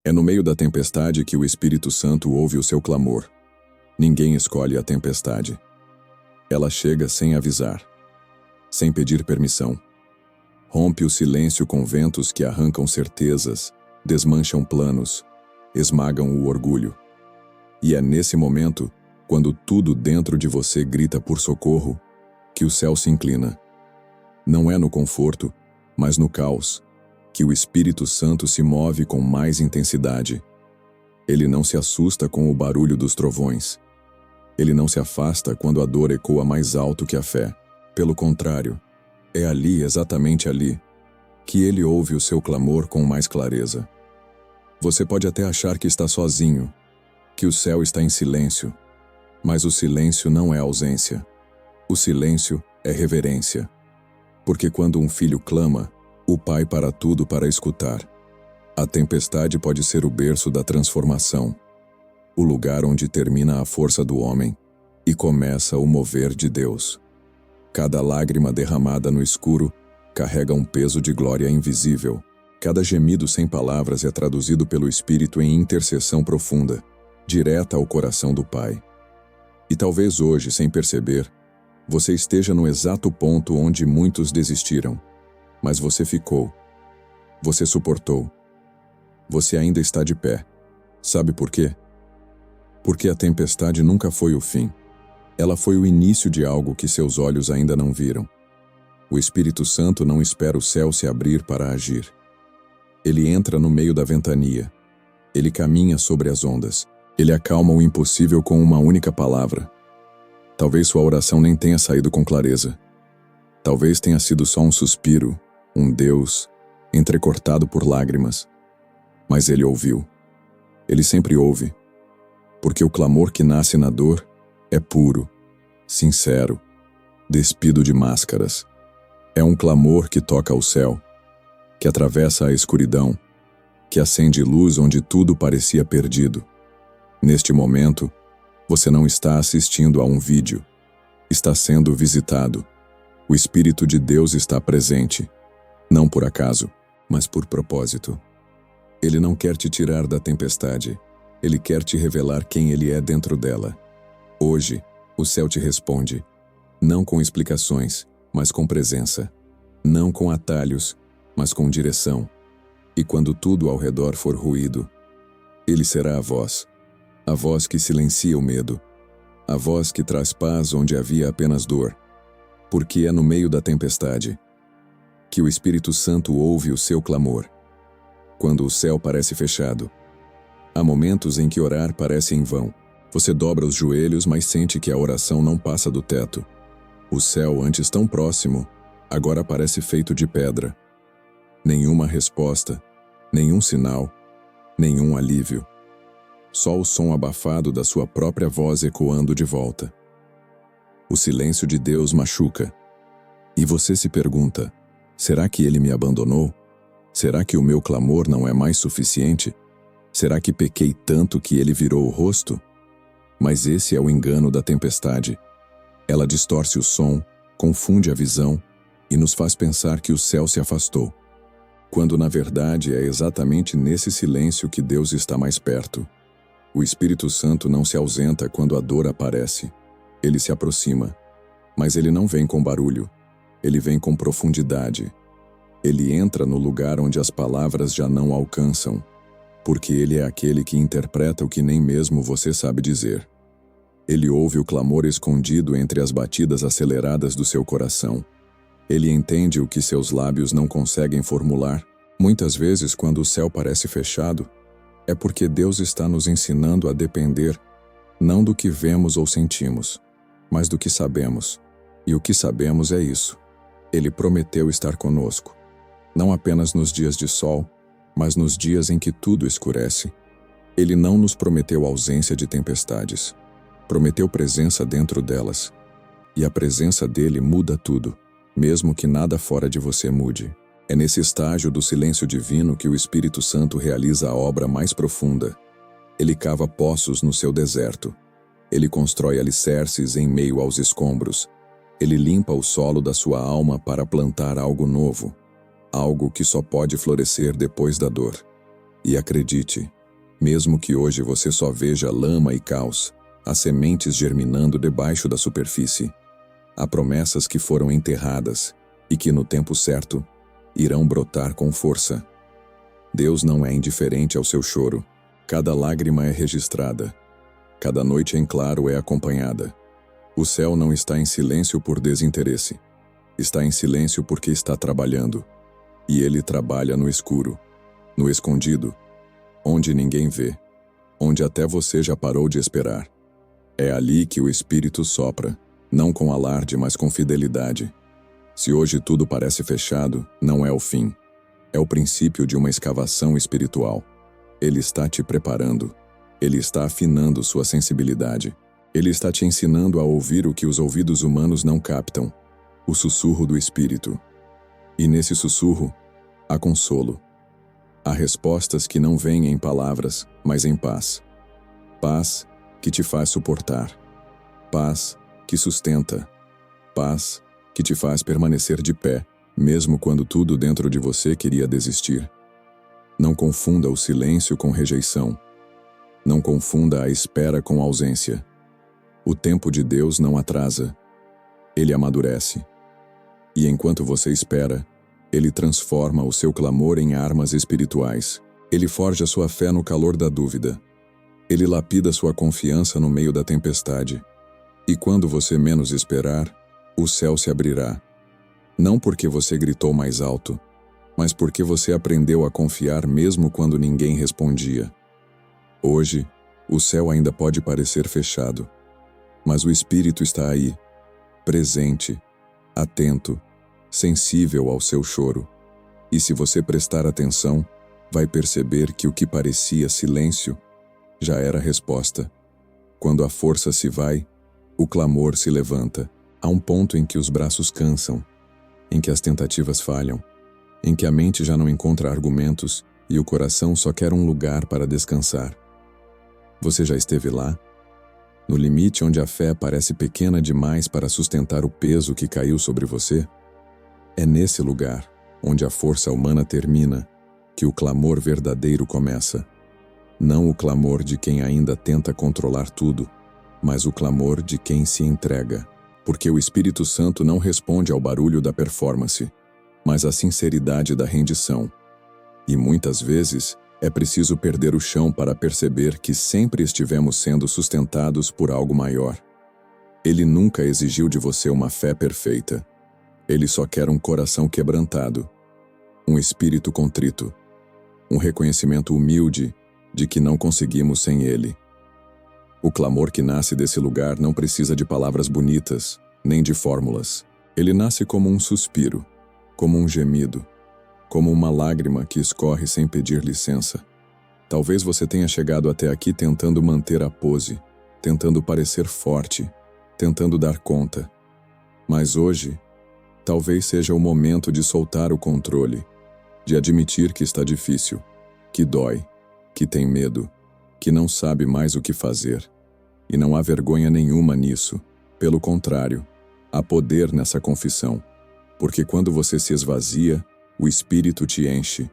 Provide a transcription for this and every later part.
É no meio da tempestade que o Espírito Santo ouve o seu clamor. Ninguém escolhe a tempestade. Ela chega sem avisar, sem pedir permissão. Rompe o silêncio com ventos que arrancam certezas, desmancham planos, esmagam o orgulho. E é nesse momento, quando tudo dentro de você grita por socorro, que o céu se inclina. Não é no conforto, mas no caos, que o Espírito Santo se move com mais intensidade. Ele não se assusta com o barulho dos trovões. Ele não se afasta quando a dor ecoa mais alto que a fé. Pelo contrário, é ali, exatamente ali, que ele ouve o seu clamor com mais clareza. Você pode até achar que está sozinho, que o céu está em silêncio, mas o silêncio não é ausência. O silêncio é reverência. Porque quando um filho clama, o pai para tudo para escutar. A tempestade pode ser o berço da transformação, o lugar onde termina a força do homem e começa o mover de Deus. Cada lágrima derramada no escuro carrega um peso de glória invisível. Cada gemido sem palavras é traduzido pelo Espírito em intercessão profunda, direta ao coração do Pai. E talvez hoje, sem perceber, você esteja no exato ponto onde muitos desistiram. Mas você ficou. Você suportou. Você ainda está de pé. Sabe por quê? Porque a tempestade nunca foi o fim. Ela foi o início de algo que seus olhos ainda não viram. O Espírito Santo não espera o céu se abrir para agir. Ele entra no meio da ventania. Ele caminha sobre as ondas. Ele acalma o impossível com uma única palavra. Talvez sua oração nem tenha saído com clareza. Talvez tenha sido só um suspiro, um Deus, entrecortado por lágrimas. Mas ele ouviu. Ele sempre ouve. Porque o clamor que nasce na dor é puro, sincero, despido de máscaras. É um clamor que toca o céu, que atravessa a escuridão, que acende luz onde tudo parecia perdido. Neste momento, você não está assistindo a um vídeo. Está sendo visitado. O Espírito de Deus está presente. Não por acaso, mas por propósito. Ele não quer te tirar da tempestade. Ele quer te revelar quem ele é dentro dela. Hoje, o céu te responde. Não com explicações, mas com presença. Não com atalhos, mas com direção. E quando tudo ao redor for ruído, ele será a voz que silencia o medo, a voz que traz paz onde havia apenas dor. Porque é no meio da tempestade que o Espírito Santo ouve o seu clamor. Quando o céu parece fechado, há momentos em que orar parece em vão. Você dobra os joelhos, mas sente que a oração não passa do teto. O céu, antes tão próximo, agora parece feito de pedra. Nenhuma resposta, nenhum sinal, nenhum alívio. Só o som abafado da sua própria voz ecoando de volta. O silêncio de Deus machuca. E você se pergunta, será que ele me abandonou? Será que o meu clamor não é mais suficiente? Será que pequei tanto que ele virou o rosto? Mas esse é o engano da tempestade. Ela distorce o som, confunde a visão e nos faz pensar que o céu se afastou. Quando na verdade é exatamente nesse silêncio que Deus está mais perto. O Espírito Santo não se ausenta quando a dor aparece. Ele se aproxima. Mas ele não vem com barulho. Ele vem com profundidade. Ele entra no lugar onde as palavras já não alcançam. Porque ele é aquele que interpreta o que nem mesmo você sabe dizer. Ele ouve o clamor escondido entre as batidas aceleradas do seu coração. Ele entende o que seus lábios não conseguem formular. Muitas vezes, quando o céu parece fechado, é porque Deus está nos ensinando a depender, não do que vemos ou sentimos, mas do que sabemos. E o que sabemos é isso. Ele prometeu estar conosco, não apenas nos dias de sol, mas nos dias em que tudo escurece. Ele não nos prometeu ausência de tempestades. Prometeu presença dentro delas. E a presença dele muda tudo, mesmo que nada fora de você mude. É nesse estágio do silêncio divino que o Espírito Santo realiza a obra mais profunda. Ele cava poços no seu deserto. Ele constrói alicerces em meio aos escombros. Ele limpa o solo da sua alma para plantar algo novo. Algo que só pode florescer depois da dor. E acredite, Mesmo que hoje você só veja lama e caos, há sementes germinando debaixo da superfície. Há promessas que foram enterradas e que, no tempo certo, irão brotar com força. Deus não é indiferente ao seu choro. Cada lágrima é registrada. Cada noite em claro é acompanhada. O céu não está em silêncio por desinteresse. Está em silêncio porque está trabalhando. E ele trabalha no escuro, no escondido, onde ninguém vê, onde até você já parou de esperar. É ali que o Espírito sopra, não com alarde, mas com fidelidade. Se hoje tudo parece fechado, não é o fim. É o princípio de uma escavação espiritual. Ele está te preparando. Ele está afinando sua sensibilidade. Ele está te ensinando a ouvir o que os ouvidos humanos não captam, o sussurro do Espírito. E nesse sussurro, há consolo. Há respostas que não vêm em palavras, mas em paz. Paz que te faz suportar. Paz que sustenta. Paz que te faz permanecer de pé, mesmo quando tudo dentro de você queria desistir. Não confunda o silêncio com rejeição. Não confunda a espera com ausência. O tempo de Deus não atrasa. Ele amadurece. E enquanto você espera, Ele transforma o seu clamor em armas espirituais. Ele forja sua fé no calor da dúvida. Ele lapida sua confiança no meio da tempestade. E quando você menos esperar, o céu se abrirá. Não porque você gritou mais alto, mas porque você aprendeu a confiar mesmo quando ninguém respondia. Hoje, o céu ainda pode parecer fechado, mas o Espírito está aí, presente, atento, sensível ao seu choro. E se você prestar atenção, vai perceber que o que parecia silêncio já era resposta. Quando a força se vai, o clamor se levanta. Há um ponto em que os braços cansam, em que as tentativas falham, em que a mente já não encontra argumentos e o coração só quer um lugar para descansar. Você já esteve lá? No limite onde a fé parece pequena demais para sustentar o peso que caiu sobre você? É nesse lugar, onde a força humana termina, que o clamor verdadeiro começa. Não o clamor de quem ainda tenta controlar tudo, mas o clamor de quem se entrega. Porque o Espírito Santo não responde ao barulho da performance, mas à sinceridade da rendição. E muitas vezes é preciso perder o chão para perceber que sempre estivemos sendo sustentados por algo maior. Ele nunca exigiu de você uma fé perfeita. Ele só quer um coração quebrantado, um espírito contrito, um reconhecimento humilde de que não conseguimos sem Ele. O clamor que nasce desse lugar não precisa de palavras bonitas, nem de fórmulas. Ele nasce como um suspiro, como um gemido, como uma lágrima que escorre sem pedir licença. Talvez você tenha chegado até aqui tentando manter a pose, tentando parecer forte, tentando dar conta. Mas hoje, talvez seja o momento de soltar o controle, de admitir que está difícil, que dói, que tem medo, que não sabe mais o que fazer. E não há vergonha nenhuma nisso. Pelo contrário, há poder nessa confissão. Porque quando você se esvazia, o Espírito te enche.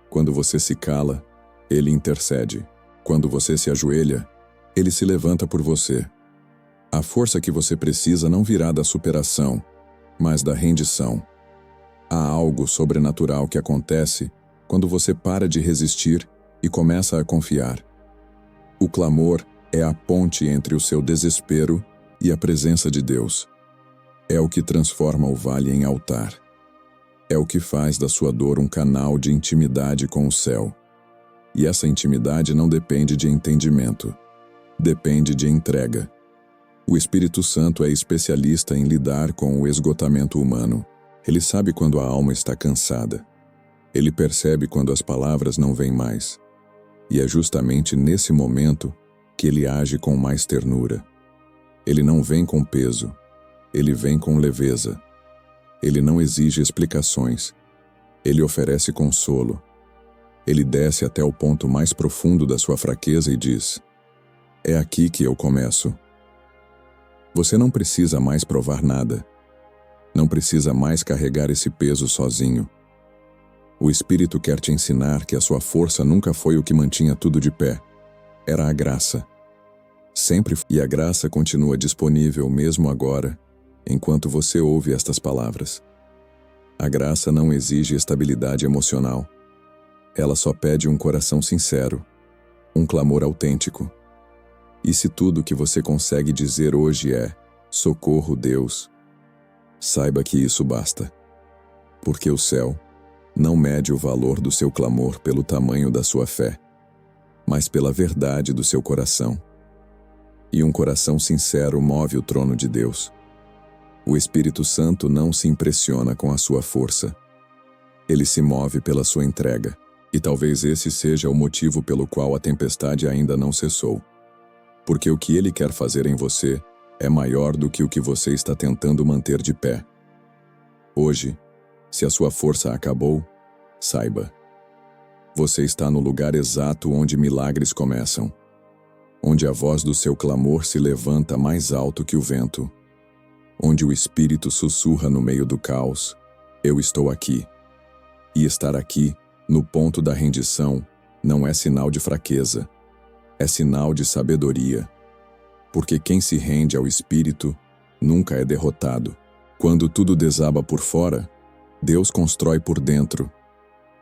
Quando você se cala, Ele intercede. Quando você se ajoelha, Ele se levanta por você. A força que você precisa não virá da superação, mas da rendição. Há algo sobrenatural que acontece quando você para de resistir e começa a confiar. O clamor é a ponte entre o seu desespero e a presença de Deus. É o que transforma o vale em altar. É o que faz da sua dor um canal de intimidade com o céu. E essa intimidade não depende de entendimento. Depende de entrega. O Espírito Santo é especialista em lidar com o esgotamento humano. Ele sabe quando a alma está cansada. Ele percebe quando as palavras não vêm mais. E é justamente nesse momento que ele age com mais ternura. Ele não vem com peso. Ele vem com leveza. Ele não exige explicações. Ele oferece consolo. Ele desce até o ponto mais profundo da sua fraqueza e diz: é aqui que eu começo. Você não precisa mais provar nada. Não precisa mais carregar esse peso sozinho. O Espírito quer te ensinar que a sua força nunca foi o que mantinha tudo de pé. era a graça. Sempre, e a graça continua disponível mesmo agora, enquanto você ouve estas palavras. A graça não exige estabilidade emocional. Ela só pede um coração sincero, um clamor autêntico. E se tudo que você consegue dizer hoje é: socorro, Deus, saiba que isso basta. Porque o céu não mede o valor do seu clamor pelo tamanho da sua fé, mas pela verdade do seu coração. E um coração sincero move o trono de Deus. O Espírito Santo não se impressiona com a sua força. Ele se move pela sua entrega. E talvez esse seja o motivo pelo qual a tempestade ainda não cessou. Porque o que ele quer fazer em você é maior do que o que você está tentando manter de pé. Hoje, se a sua força acabou, saiba. Você está no lugar exato onde milagres começam. Onde a voz do seu clamor se levanta mais alto que o vento. Onde o Espírito sussurra no meio do caos: eu estou aqui. E estar aqui, no ponto da rendição, não é sinal de fraqueza, é sinal de sabedoria. Porque quem se rende ao Espírito nunca é derrotado. Quando tudo desaba por fora, Deus constrói por dentro.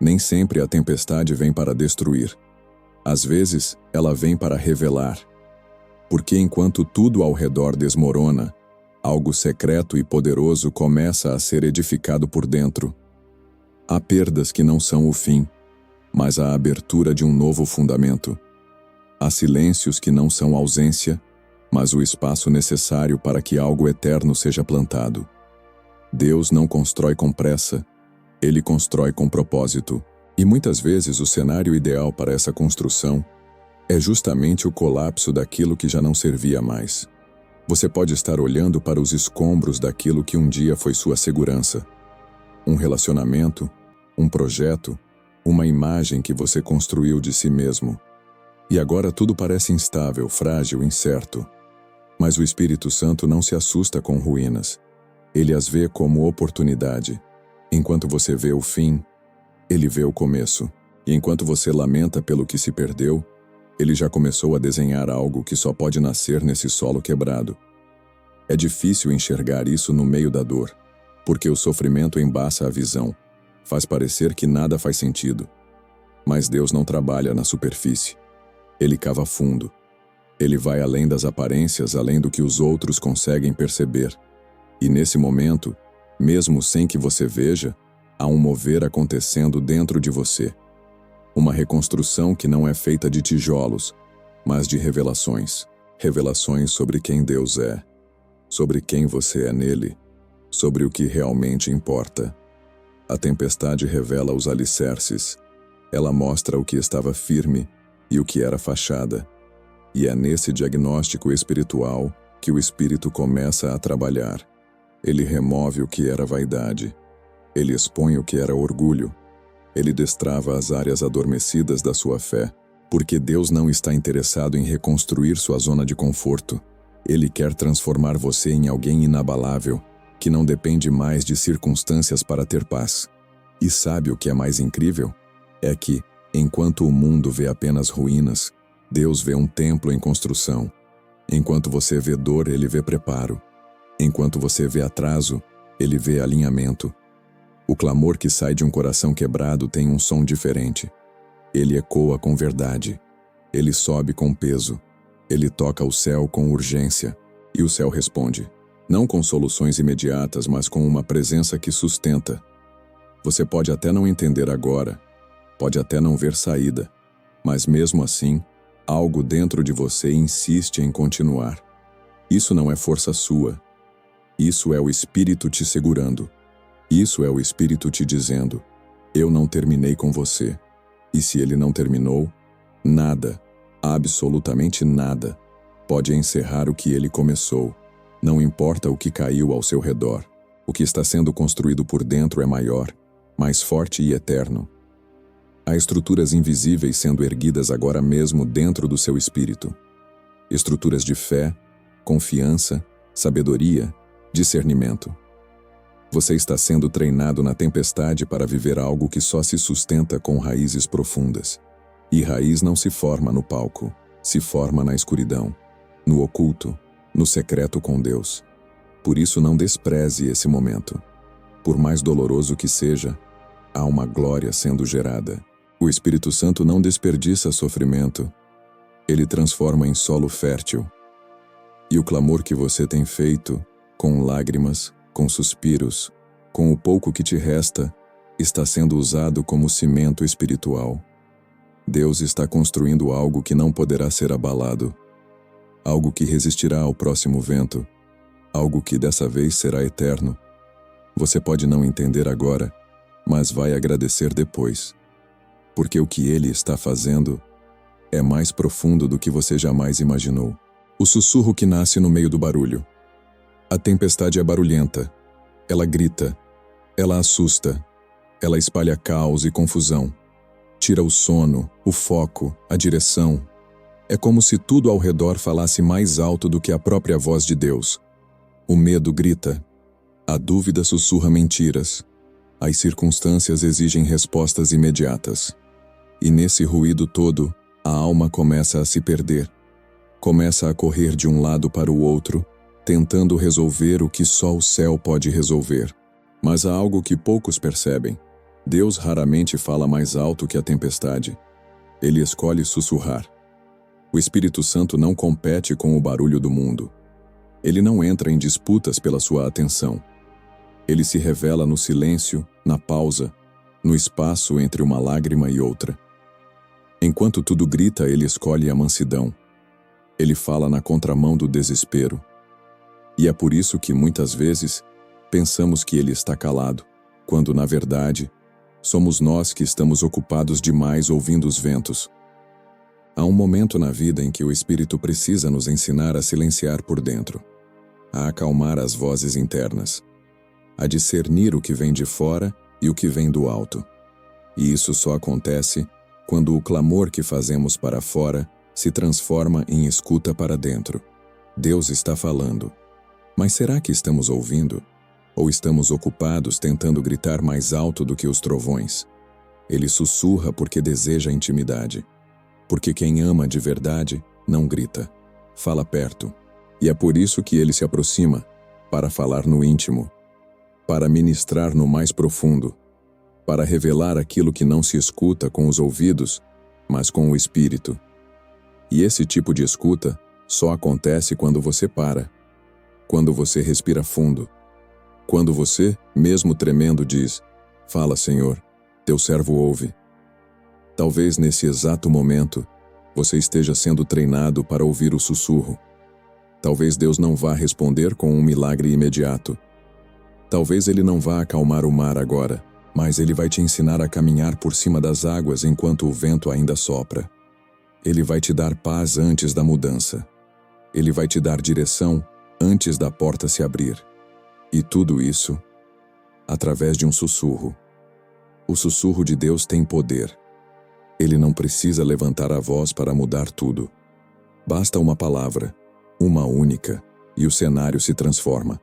Nem sempre a tempestade vem para destruir. Às vezes, ela vem para revelar. Porque enquanto tudo ao redor desmorona, algo secreto e poderoso começa a ser edificado por dentro. Há perdas que não são o fim, mas a abertura de um novo fundamento. Há silêncios que não são ausência, mas o espaço necessário para que algo eterno seja plantado. Deus não constrói com pressa, Ele constrói com propósito. E muitas vezes o cenário ideal para essa construção é justamente o colapso daquilo que já não servia mais. Você pode estar olhando para os escombros daquilo que um dia foi sua segurança. Um relacionamento, um projeto, uma imagem que você construiu de si mesmo. E agora tudo parece instável, frágil, incerto. Mas o Espírito Santo não se assusta com ruínas. Ele as vê como oportunidade. Enquanto você vê o fim, ele vê o começo. E enquanto você lamenta pelo que se perdeu, ele já começou a desenhar algo que só pode nascer nesse solo quebrado. É difícil enxergar isso no meio da dor, porque o sofrimento embaça a visão. Faz parecer que nada faz sentido. Mas Deus não trabalha na superfície. Ele cava fundo. Ele vai além das aparências, além do que os outros conseguem perceber. E nesse momento, mesmo sem que você veja, há um mover acontecendo dentro de você. Uma reconstrução que não é feita de tijolos, mas de revelações. Revelações sobre quem Deus é, sobre quem você é nele, sobre o que realmente importa. A tempestade revela os alicerces. Ela mostra o que estava firme e o que era fachada. E é nesse diagnóstico espiritual que o Espírito começa a trabalhar. Ele remove o que era vaidade. Ele expõe o que era orgulho. Ele destrava as áreas adormecidas da sua fé, porque Deus não está interessado em reconstruir sua zona de conforto. Ele quer transformar você em alguém inabalável, que não depende mais de circunstâncias para ter paz. E sabe o que é mais incrível? É que, enquanto o mundo vê apenas ruínas, Deus vê um templo em construção. Enquanto você vê dor, Ele vê preparo. Enquanto você vê atraso, Ele vê alinhamento. O clamor que sai de um coração quebrado tem um som diferente. Ele ecoa com verdade. Ele sobe com peso. Ele toca o céu com urgência. E o céu responde. Não com soluções imediatas, mas com uma presença que sustenta. Você pode até não entender agora, pode até não ver saída, mas mesmo assim, algo dentro de você insiste em continuar. Isso não é força sua. Isso é o Espírito te segurando. Isso é o Espírito te dizendo: eu não terminei com você. E se ele não terminou, nada, absolutamente nada, pode encerrar o que ele começou. Não importa o que caiu ao seu redor, o que está sendo construído por dentro é maior, mais forte e eterno. Há estruturas invisíveis sendo erguidas agora mesmo dentro do seu espírito. Estruturas de fé, confiança, sabedoria, discernimento. Você está sendo treinado na tempestade para viver algo que só se sustenta com raízes profundas. E raiz não se forma no palco, se forma na escuridão, no oculto, no secreto com Deus. Por isso não despreze esse momento. Por mais doloroso que seja, há uma glória sendo gerada. O Espírito Santo não desperdiça sofrimento. Ele transforma em solo fértil. E o clamor que você tem feito, com lágrimas, com suspiros, com o pouco que te resta, está sendo usado como cimento espiritual. Deus está construindo algo que não poderá ser abalado, algo que resistirá ao próximo vento, algo que dessa vez será eterno. Você pode não entender agora, mas vai agradecer depois, porque o que Ele está fazendo é mais profundo do que você jamais imaginou. O sussurro que nasce no meio do barulho. A tempestade é barulhenta, ela grita, ela assusta, ela espalha caos e confusão, tira o sono, o foco, a direção. É como se tudo ao redor falasse mais alto do que a própria voz de Deus. O medo grita, a dúvida sussurra mentiras, as circunstâncias exigem respostas imediatas. E nesse ruído todo, a alma começa a se perder, começa a correr de um lado para o outro, tentando resolver o que só o céu pode resolver. Mas há algo que poucos percebem. Deus raramente fala mais alto que a tempestade. Ele escolhe sussurrar. O Espírito Santo não compete com o barulho do mundo. Ele não entra em disputas pela sua atenção. Ele se revela no silêncio, na pausa, no espaço entre uma lágrima e outra. Enquanto tudo grita, ele escolhe a mansidão. Ele fala na contramão do desespero. E é por isso que, muitas vezes, pensamos que ele está calado, quando, na verdade, somos nós que estamos ocupados demais ouvindo os ventos. Há um momento na vida em que o Espírito precisa nos ensinar a silenciar por dentro, a acalmar as vozes internas, a discernir o que vem de fora e o que vem do alto. E isso só acontece quando o clamor que fazemos para fora se transforma em escuta para dentro. Deus está falando. Mas será que estamos ouvindo? Ou estamos ocupados tentando gritar mais alto do que os trovões? Ele sussurra porque deseja intimidade. Porque quem ama de verdade não grita, fala perto. E é por isso que ele se aproxima, para falar no íntimo, para ministrar no mais profundo, para revelar aquilo que não se escuta com os ouvidos, mas com o espírito. E esse tipo de escuta só acontece quando você para, quando você respira fundo, quando você, mesmo tremendo, diz: "Fala, Senhor, teu servo ouve." Talvez nesse exato momento, você esteja sendo treinado para ouvir o sussurro. Talvez Deus não vá responder com um milagre imediato. Talvez Ele não vá acalmar o mar agora, mas Ele vai te ensinar a caminhar por cima das águas enquanto o vento ainda sopra. Ele vai te dar paz antes da mudança. Ele vai te dar direção antes da porta se abrir. E tudo isso, através de um sussurro. O sussurro de Deus tem poder. Ele não precisa levantar a voz para mudar tudo. Basta uma palavra, uma única, e o cenário se transforma.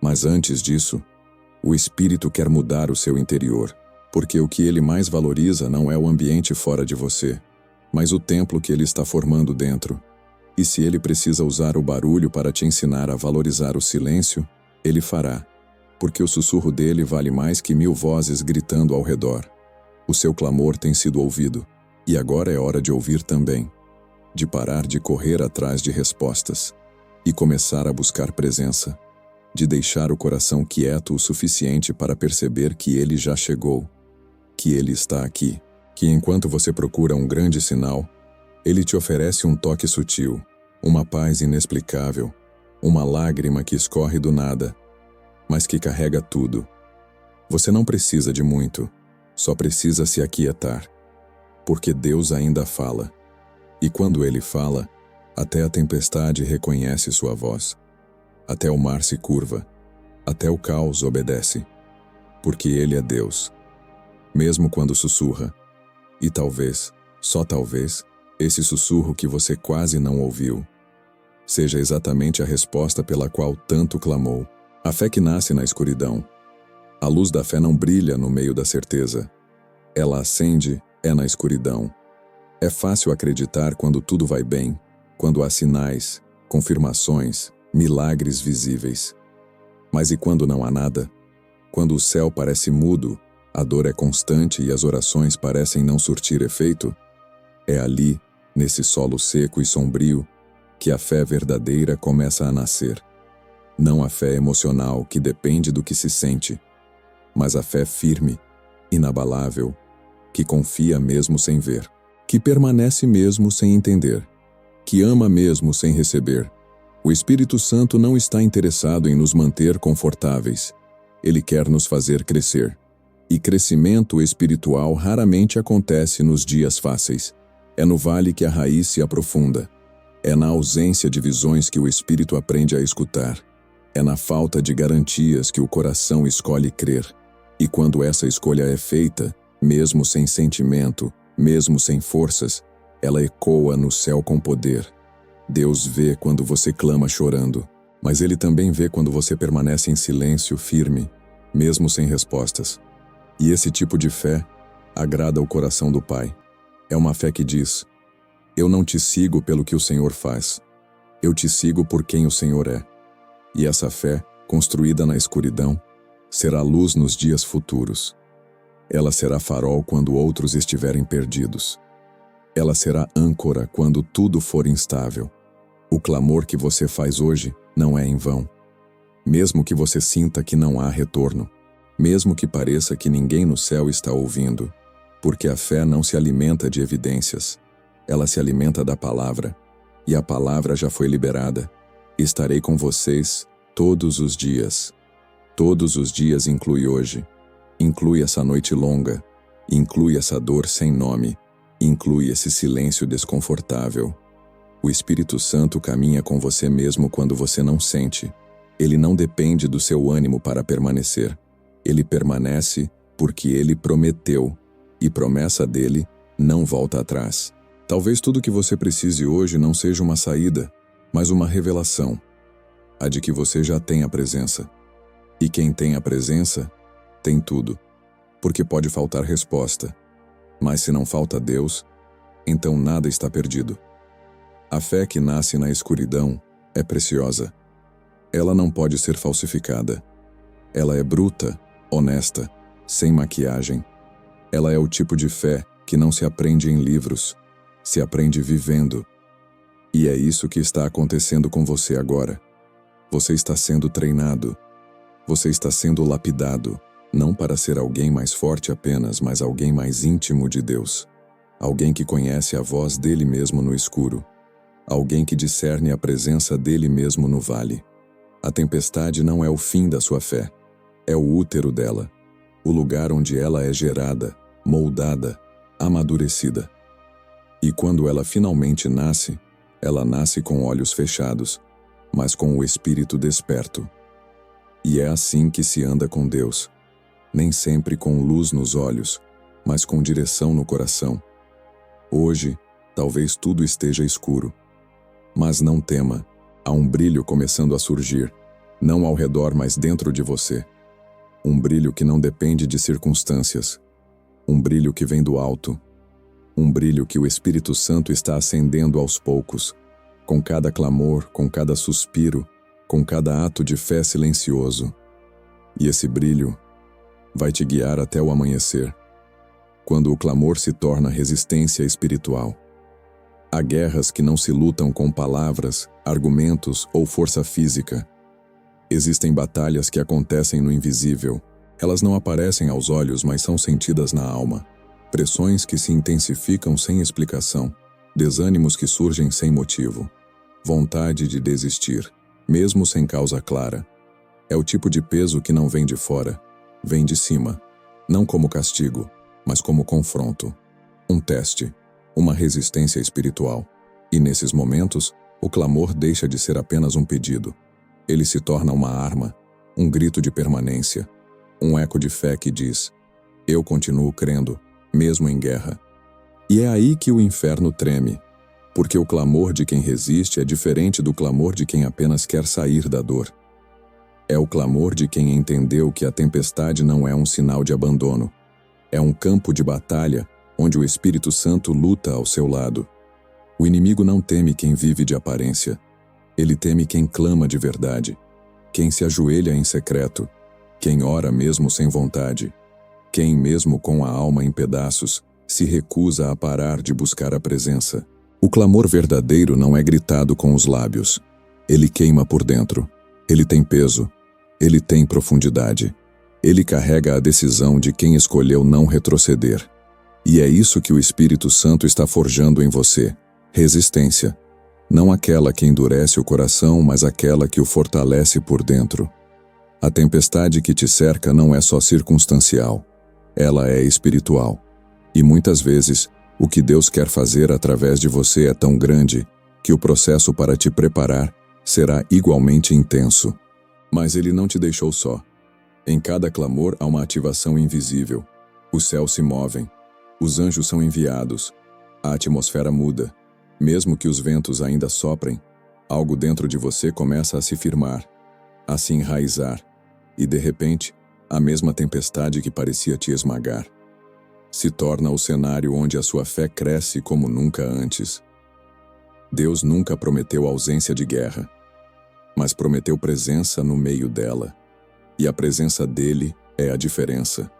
Mas antes disso, o Espírito quer mudar o seu interior, porque o que ele mais valoriza não é o ambiente fora de você, mas o templo que ele está formando dentro. E se ele precisa usar o barulho para te ensinar a valorizar o silêncio, ele fará, porque o sussurro dele vale mais que 1000 vozes gritando ao redor. O seu clamor tem sido ouvido, e agora é hora de ouvir também, de parar de correr atrás de respostas, e começar a buscar presença, de deixar o coração quieto o suficiente para perceber que ele já chegou, que ele está aqui, que enquanto você procura um grande sinal, ele te oferece um toque sutil, uma paz inexplicável, uma lágrima que escorre do nada, mas que carrega tudo. Você não precisa de muito, só precisa se aquietar, porque Deus ainda fala. E quando Ele fala, até a tempestade reconhece sua voz. Até o mar se curva, até o caos obedece, porque Ele é Deus. Mesmo quando sussurra, e talvez, só talvez, esse sussurro que você quase não ouviu, seja exatamente a resposta pela qual tanto clamou. A fé que nasce na escuridão. A luz da fé não brilha no meio da certeza. Ela acende, é na escuridão. É fácil acreditar quando tudo vai bem, quando há sinais, confirmações, milagres visíveis. Mas e quando não há nada? Quando o céu parece mudo, a dor é constante e as orações parecem não surtir efeito? É ali, nesse solo seco e sombrio, que a fé verdadeira começa a nascer. Não a fé emocional que depende do que se sente, mas a fé firme, inabalável, que confia mesmo sem ver, que permanece mesmo sem entender, que ama mesmo sem receber. O Espírito Santo não está interessado em nos manter confortáveis. Ele quer nos fazer crescer. E crescimento espiritual raramente acontece nos dias fáceis. É no vale que a raiz se aprofunda. É na ausência de visões que o Espírito aprende a escutar. É na falta de garantias que o coração escolhe crer. E quando essa escolha é feita, mesmo sem sentimento, mesmo sem forças, ela ecoa no céu com poder. Deus vê quando você clama chorando, mas Ele também vê quando você permanece em silêncio firme, mesmo sem respostas. E esse tipo de fé agrada o coração do Pai. É uma fé que diz: eu não te sigo pelo que o Senhor faz, eu te sigo por quem o Senhor é. E essa fé, construída na escuridão, será luz nos dias futuros. Ela será farol quando outros estiverem perdidos. Ela será âncora quando tudo for instável. O clamor que você faz hoje não é em vão. Mesmo que você sinta que não há retorno, mesmo que pareça que ninguém no céu está ouvindo, porque a fé não se alimenta de evidências, ela se alimenta da palavra, e a palavra já foi liberada. Estarei com vocês todos os dias. Todos os dias inclui hoje, inclui essa noite longa, inclui essa dor sem nome, inclui esse silêncio desconfortável. O Espírito Santo caminha com você mesmo quando você não sente. Ele não depende do seu ânimo para permanecer. Ele permanece porque Ele prometeu, e promessa dele não volta atrás. Talvez tudo que você precise hoje não seja uma saída, mas uma revelação, a de que você já tem a presença. E quem tem a presença, tem tudo, porque pode faltar resposta. Mas se não falta Deus, então nada está perdido. A fé que nasce na escuridão é preciosa. Ela não pode ser falsificada. Ela é bruta, honesta, sem maquiagem. Ela é o tipo de fé que não se aprende em livros, se aprende vivendo. E é isso que está acontecendo com você agora. Você está sendo treinado. Você está sendo lapidado, não para ser alguém mais forte apenas, mas alguém mais íntimo de Deus. Alguém que conhece a voz dele mesmo no escuro. Alguém que discerne a presença dele mesmo no vale. A tempestade não é o fim da sua fé. É o útero dela. O lugar onde ela é gerada, moldada, amadurecida. E quando ela finalmente nasce, ela nasce com olhos fechados, mas com o espírito desperto. E é assim que se anda com Deus. Nem sempre com luz nos olhos, mas com direção no coração. Hoje, talvez tudo esteja escuro. Mas não tema, há um brilho começando a surgir, não ao redor, mas dentro de você. Um brilho que não depende de circunstâncias. Um brilho que vem do alto. Um brilho que o Espírito Santo está acendendo aos poucos, com cada clamor, com cada suspiro, com cada ato de fé silencioso. E esse brilho vai te guiar até o amanhecer, quando o clamor se torna resistência espiritual. Há guerras que não se lutam com palavras, argumentos ou força física. Existem batalhas que acontecem no invisível. Elas não aparecem aos olhos, mas são sentidas na alma. Pressões que se intensificam sem explicação. Desânimos que surgem sem motivo. Vontade de desistir, mesmo sem causa clara. É o tipo de peso que não vem de fora, vem de cima. Não como castigo, mas como confronto. Um teste, uma resistência espiritual. E nesses momentos, o clamor deixa de ser apenas um pedido. Ele se torna uma arma, um grito de permanência, um eco de fé que diz: eu continuo crendo, mesmo em guerra. E é aí que o inferno treme, porque o clamor de quem resiste é diferente do clamor de quem apenas quer sair da dor. É o clamor de quem entendeu que a tempestade não é um sinal de abandono. É um campo de batalha onde o Espírito Santo luta ao seu lado. O inimigo não teme quem vive de aparência. Ele teme quem clama de verdade, quem se ajoelha em secreto, quem ora mesmo sem vontade, quem, mesmo com a alma em pedaços, se recusa a parar de buscar a presença. O clamor verdadeiro não é gritado com os lábios. Ele queima por dentro. Ele tem peso. Ele tem profundidade. Ele carrega a decisão de quem escolheu não retroceder. E é isso que o Espírito Santo está forjando em você. Resistência. Não aquela que endurece o coração, mas aquela que o fortalece por dentro. A tempestade que te cerca não é só circunstancial. Ela é espiritual. E muitas vezes, o que Deus quer fazer através de você é tão grande que o processo para te preparar será igualmente intenso. Mas Ele não te deixou só. Em cada clamor há uma ativação invisível. Os céus se movem. Os anjos são enviados. A atmosfera muda. Mesmo que os ventos ainda soprem, algo dentro de você começa a se firmar, a se enraizar, e de repente, a mesma tempestade que parecia te esmagar se torna o cenário onde a sua fé cresce como nunca antes. Deus nunca prometeu ausência de guerra, mas prometeu presença no meio dela. E a presença dele é a diferença.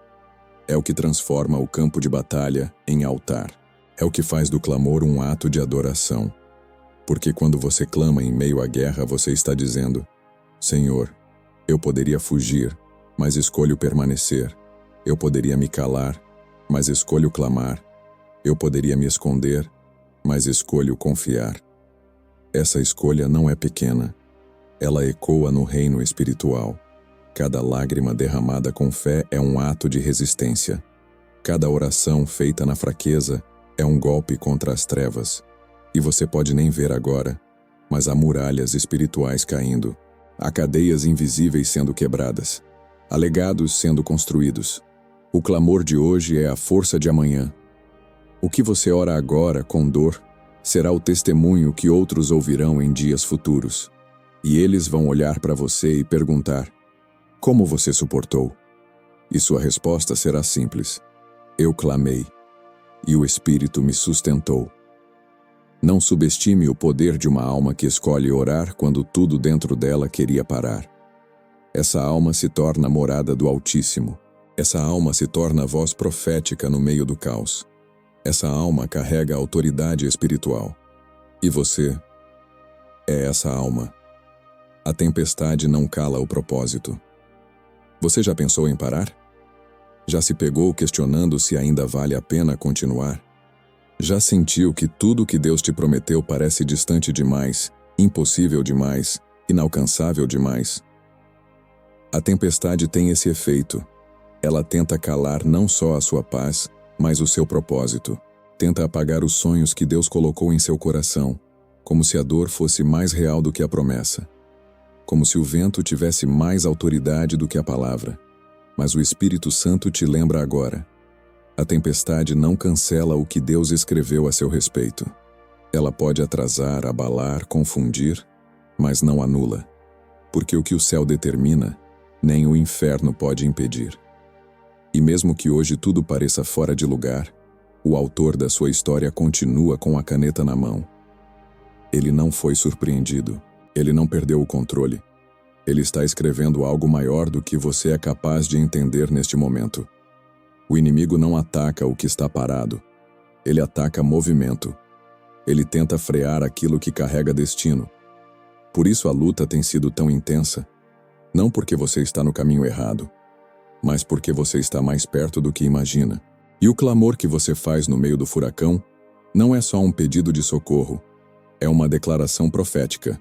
É o que transforma o campo de batalha em altar. É o que faz do clamor um ato de adoração. Porque quando você clama em meio à guerra, você está dizendo: Senhor, eu poderia fugir, mas escolho permanecer. Eu poderia me calar, mas escolho clamar. Eu poderia me esconder, mas escolho confiar. Essa escolha não é pequena. Ela ecoa no reino espiritual. Cada lágrima derramada com fé é um ato de resistência. Cada oração feita na fraqueza é um golpe contra as trevas. E você pode nem ver agora, mas há muralhas espirituais caindo. Há cadeias invisíveis sendo quebradas. Há legados sendo construídos. O clamor de hoje é a força de amanhã. O que você ora agora com dor será o testemunho que outros ouvirão em dias futuros. E eles vão olhar para você e perguntar: como você suportou? E sua resposta será simples: eu clamei, e o Espírito me sustentou. Não subestime o poder de uma alma que escolhe orar quando tudo dentro dela queria parar. Essa alma se torna morada do Altíssimo. Essa alma se torna voz profética no meio do caos. Essa alma carrega a autoridade espiritual. E você é essa alma. A tempestade não cala o propósito. Você já pensou em parar? Já se pegou questionando se ainda vale a pena continuar? Já sentiu que tudo que Deus te prometeu parece distante demais, impossível demais, inalcançável demais? A tempestade tem esse efeito. Ela tenta calar não só a sua paz, mas o seu propósito. Tenta apagar os sonhos que Deus colocou em seu coração, como se a dor fosse mais real do que a promessa. Como se o vento tivesse mais autoridade do que a palavra. Mas o Espírito Santo te lembra agora: a tempestade não cancela o que Deus escreveu a seu respeito. Ela pode atrasar, abalar, confundir, mas não anula. Porque o que o céu determina, nem o inferno pode impedir. E mesmo que hoje tudo pareça fora de lugar, o autor da sua história continua com a caneta na mão. Ele não foi surpreendido. Ele não perdeu o controle. Ele está escrevendo algo maior do que você é capaz de entender neste momento. O inimigo não ataca o que está parado. Ele ataca movimento. Ele tenta frear aquilo que carrega destino. Por isso a luta tem sido tão intensa. Não porque você está no caminho errado, mas porque você está mais perto do que imagina. E o clamor que você faz no meio do furacão não é só um pedido de socorro. É uma declaração profética.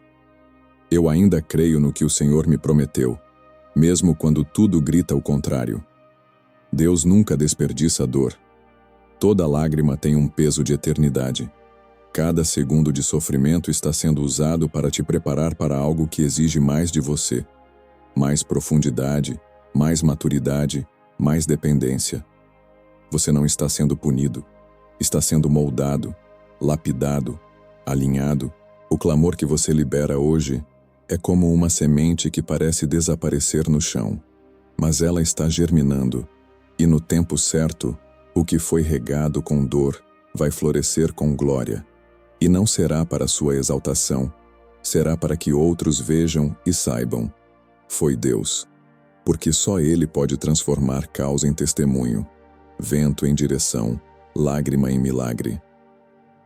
Eu ainda creio no que o Senhor me prometeu, mesmo quando tudo grita o contrário. Deus nunca desperdiça dor. Toda lágrima tem um peso de eternidade. Cada segundo de sofrimento está sendo usado para te preparar para algo que exige mais de você. Mais profundidade, mais maturidade, mais dependência. Você não está sendo punido. Está sendo moldado, lapidado, alinhado. O clamor que você libera hoje é como uma semente que parece desaparecer no chão, mas ela está germinando, e no tempo certo, O que foi regado com dor vai florescer com glória, e não será para sua exaltação, será para que outros vejam e saibam. Foi Deus, porque só Ele pode transformar caos em testemunho, vento em direção, lágrima em milagre.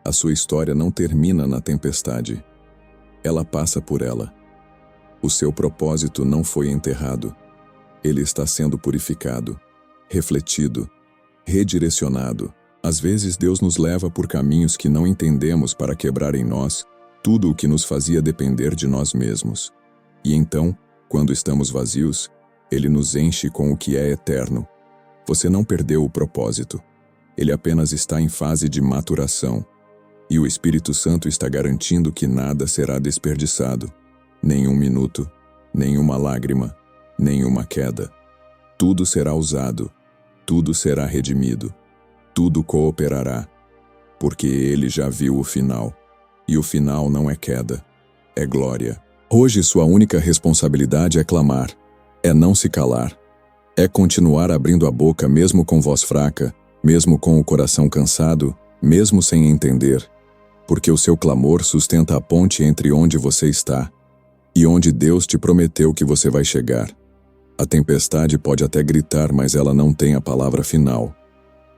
A sua história não termina na tempestade. Ela passa por ela. O seu propósito não foi enterrado. Ele está sendo purificado, refletido, redirecionado. Às vezes Deus nos leva por caminhos que não entendemos para quebrar em nós tudo o que nos fazia depender de nós mesmos. E então, quando estamos vazios, Ele nos enche com o que é eterno. Você não perdeu o propósito. Ele apenas está em fase de maturação. E o Espírito Santo está garantindo que nada será desperdiçado. Nenhum minuto, nenhuma lágrima, nenhuma queda. Tudo será usado, tudo será redimido, tudo cooperará, porque Ele já viu o final. E o final não é queda, é glória. Hoje sua única responsabilidade é clamar, é não se calar, é continuar abrindo a boca mesmo com voz fraca, mesmo com o coração cansado, mesmo sem entender, porque o seu clamor sustenta a ponte entre onde você está e onde Deus te prometeu que você vai chegar. A tempestade pode até gritar, mas ela não tem a palavra final.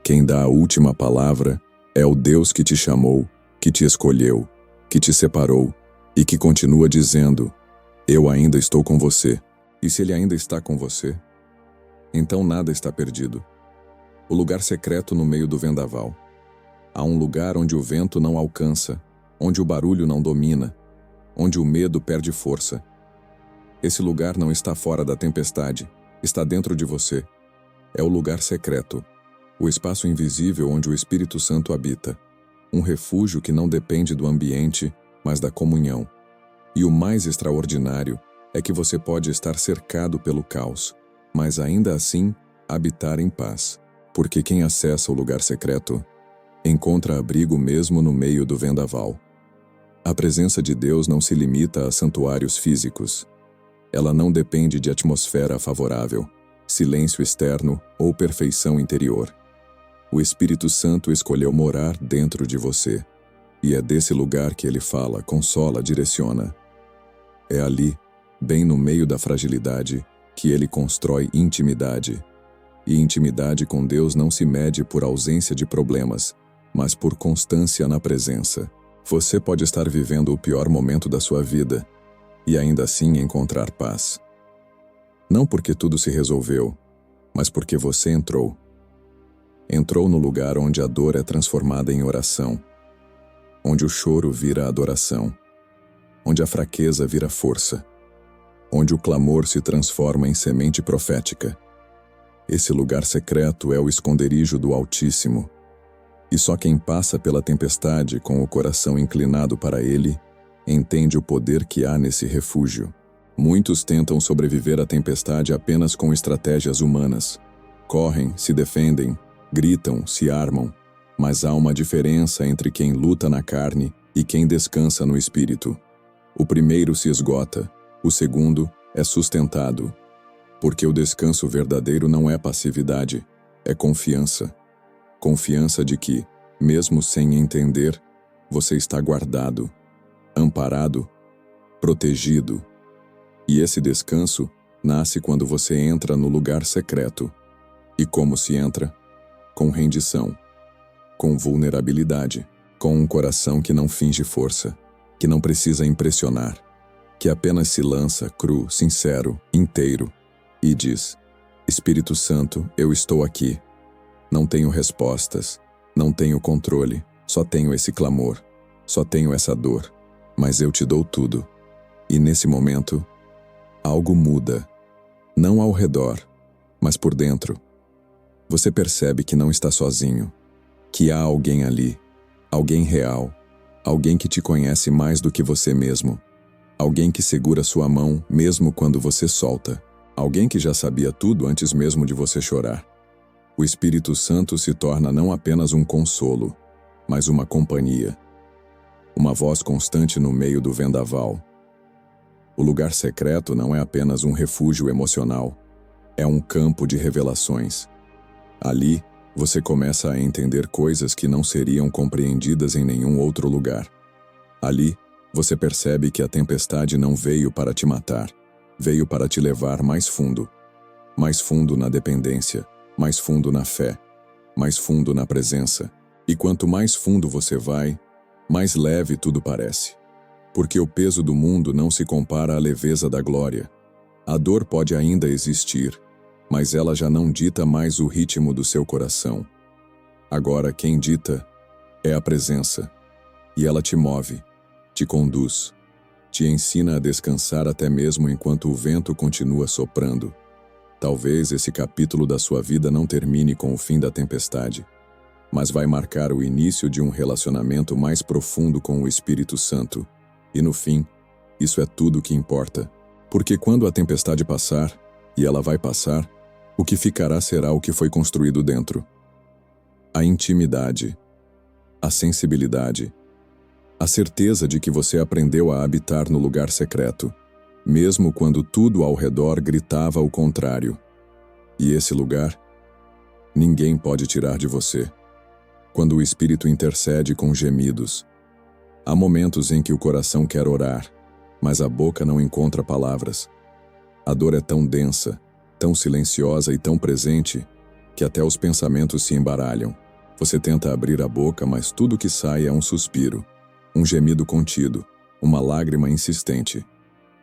Quem dá a última palavra é o Deus que te chamou, que te escolheu, que te separou e que continua dizendo: eu ainda estou com você. E se Ele ainda está com você, então nada está perdido. O lugar secreto no meio do vendaval. Há um lugar onde o vento não alcança, onde o barulho não domina, onde o medo perde força. Esse lugar não está fora da tempestade, está dentro de você. É o lugar secreto, o espaço invisível onde o Espírito Santo habita. Um refúgio que não depende do ambiente, mas da comunhão. E o mais extraordinário é que você pode estar cercado pelo caos, mas ainda assim habitar em paz. Porque quem acessa o lugar secreto encontra abrigo mesmo no meio do vendaval. A presença de Deus não se limita a santuários físicos. Ela não depende de atmosfera favorável, silêncio externo ou perfeição interior. O Espírito Santo escolheu morar dentro de você. E é desse lugar que Ele fala, consola, direciona. É ali, bem no meio da fragilidade, que Ele constrói intimidade. E intimidade com Deus não se mede por ausência de problemas, mas por constância na presença. Você pode estar vivendo o pior momento da sua vida e ainda assim encontrar paz. Não porque tudo se resolveu, mas porque você entrou. Entrou no lugar onde a dor é transformada em oração, onde o choro vira adoração, onde a fraqueza vira força, onde o clamor se transforma em semente profética. Esse lugar secreto é o esconderijo do Altíssimo, e só quem passa pela tempestade com o coração inclinado para Ele entende o poder que há nesse refúgio. Muitos tentam sobreviver à tempestade apenas com estratégias humanas. Correm, se defendem, gritam, se armam, mas há uma diferença entre quem luta na carne e quem descansa no espírito. O primeiro se esgota, o segundo é sustentado. Porque o descanso verdadeiro não é passividade, é confiança. Confiança de que, mesmo sem entender, você está guardado, amparado, protegido. E esse descanso nasce quando você entra no lugar secreto. E como se entra? Com rendição, com vulnerabilidade, com um coração que não finge força, que não precisa impressionar, que apenas se lança cru, sincero, inteiro, e diz: Espírito Santo, eu estou aqui. Não tenho respostas, não tenho controle, só tenho esse clamor, só tenho essa dor, mas eu te dou tudo. E nesse momento, algo muda, não ao redor, mas por dentro. Você percebe que não está sozinho, que há alguém ali, alguém real, alguém que te conhece mais do que você mesmo, alguém que segura sua mão mesmo quando você solta, alguém que já sabia tudo antes mesmo de você chorar. O Espírito Santo se torna não apenas um consolo, mas uma companhia, uma voz constante no meio do vendaval. O lugar secreto não é apenas um refúgio emocional, é um campo de revelações. Ali, Você começa a entender coisas que não seriam compreendidas em nenhum outro lugar. Ali, você percebe que a tempestade não veio para te matar, veio para te levar mais fundo na dependência, mais fundo na fé, mais fundo na presença. E quanto mais fundo você vai, mais leve tudo parece. Porque o peso do mundo não se compara à leveza da glória. A dor pode ainda existir, mas ela já não dita mais o ritmo do seu coração. Agora quem dita é a presença, e ela te move, te conduz, te ensina a descansar até mesmo enquanto o vento continua soprando. Talvez esse capítulo da sua vida não termine com o fim da tempestade, mas vai marcar o início de um relacionamento mais profundo com o Espírito Santo. E no fim, isso é tudo o que importa. Porque quando a tempestade passar, e ela vai passar, o que ficará será o que foi construído dentro. A intimidade, a sensibilidade, a certeza de que você aprendeu a habitar no lugar secreto, mesmo quando tudo ao redor gritava o contrário. E esse lugar, ninguém pode tirar de você. Quando o Espírito intercede com gemidos, há momentos em que o coração quer orar, mas a boca não encontra palavras. A dor é tão densa, tão silenciosa e tão presente, que até os pensamentos se embaralham. Você tenta abrir a boca, mas tudo que sai é um suspiro, um gemido contido, uma lágrima insistente.